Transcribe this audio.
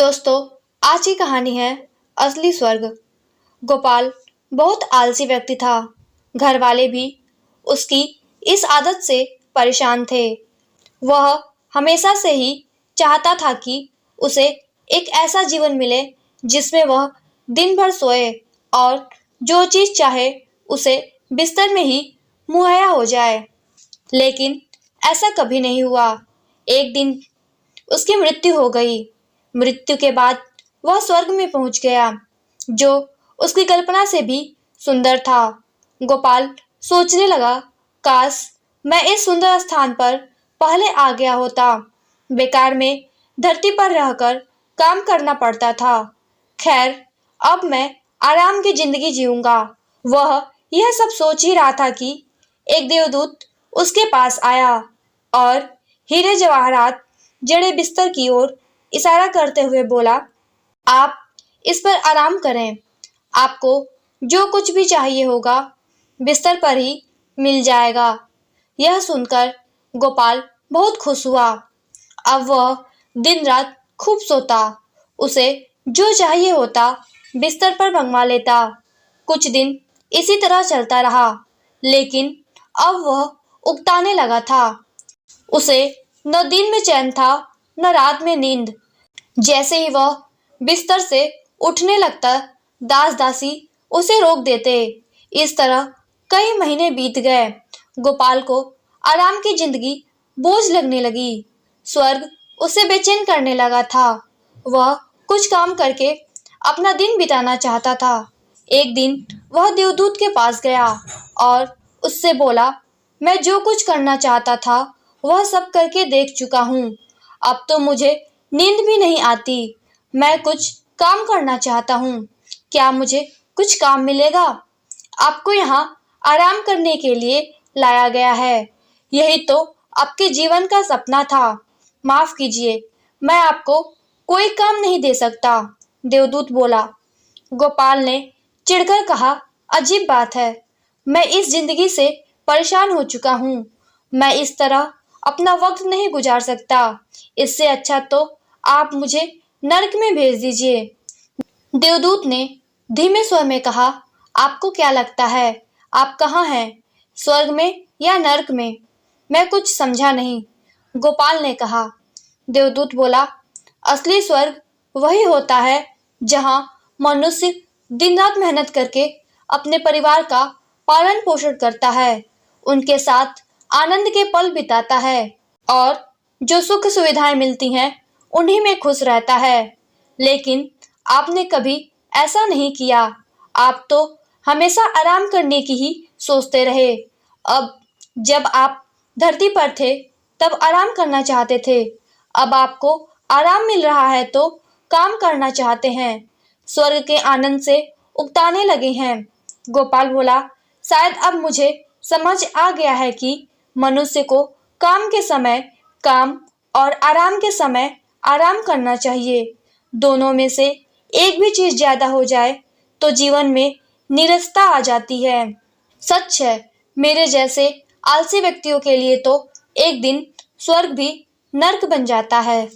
दोस्तों, आज की कहानी है असली स्वर्ग। गोपाल बहुत आलसी व्यक्ति था। घर वाले भी उसकी इस आदत से परेशान थे। वह हमेशा से ही चाहता था कि उसे एक ऐसा जीवन मिले जिसमें वह दिन भर सोए और जो चीज चाहे उसे बिस्तर में ही मुहैया हो जाए। लेकिन ऐसा कभी नहीं हुआ। एक दिन उसकी मृत्यु हो गई। मृत्यु के बाद वह स्वर्ग में पहुंच गया, जो उसकी कल्पना से भी सुंदर था। गोपाल सोचने लगा, काश मैं इस सुंदर स्थान पर पहले आ गया होता। बेकार में धरती पर रहकर काम करना पड़ता था। खैर, अब मैं आराम की जिंदगी जीऊंगा। वह यह सब सोच ही रहा था कि एक देवदूत उसके पास आया और हीरे जवाहरात जड़े बिस्तर की ओर इशारा करते हुए बोला, आप इस पर आराम करें। आपको जो कुछ भी चाहिए होगा बिस्तर पर ही मिल जाएगा। यह सुनकर गोपाल बहुत खुश हुआ। अब वह दिन रात खूब सोता। उसे जो चाहिए होता बिस्तर पर मंगवा लेता। कुछ दिन इसी तरह चलता रहा, लेकिन अब वह उकताने लगा था। उसे न दिन में चैन था न रात में नींद। जैसे ही वह बिस्तर से उठने लगता, दास दासी उसे रोक देते। इस तरह कई महीने बीत गए। गोपाल को आराम की जिंदगी बोझ लगने लगी। स्वर्ग उसे बेचैन करने लगा था। वह कुछ काम करके अपना दिन बिताना चाहता था। एक दिन वह देवदूत के पास गया और उससे बोला, मैं जो कुछ करना चाहता था वह सब करके देख चुका हूँ। अब तो मुझे नींद भी नहीं आती। मैं कुछ काम करना चाहता हूँ। क्या मुझे कुछ काम मिलेगा? आपको यहाँ आराम करने के लिए लाया गया है। यही तो आपके जीवन का सपना था। माफ कीजिए, मैं आपको कोई काम नहीं दे सकता, देवदूत बोला। गोपाल ने चिढ़कर कहा, अजीब बात है। मैं इस जिंदगी से परेशान हो चुका हूँ। मैं इस तरह अपना वक्त नहीं गुजार सकता। इससे अच्छा तो आप मुझे नरक में भेज दीजिए। देवदूत ने धीमे स्वर में कहा, आपको क्या लगता है आप कहाँ हैं, स्वर्ग में या नरक में? मैं कुछ समझा नहीं, गोपाल ने कहा। देवदूत बोला, असली स्वर्ग वही होता है जहाँ मनुष्य दिन रात मेहनत करके अपने परिवार का पालन पोषण करता है, उनके साथ आनंद के पल बिताता है और जो सुख सुविधाएं मिलती हैं उन्हीं में खुश रहता है। लेकिन आपने कभी ऐसा नहीं किया। आप तो हमेशा आराम करने की ही सोचते रहे। अब जब आप धरती पर थे तब आराम करना चाहते थे। अब आपको आराम मिल रहा है तो काम करना चाहते हैं। स्वर्ग के आनंद से उकताने लगे हैं। गोपाल बोला, शायद अब मुझे समझ आ गया है कि मनुष्य को काम के समय काम और आराम के समय आराम करना चाहिए। दोनों में से एक भी चीज ज्यादा हो जाए तो जीवन में नीरसता आ जाती है। सच है, मेरे जैसे आलसी व्यक्तियों के लिए तो एक दिन स्वर्ग भी नर्क बन जाता है।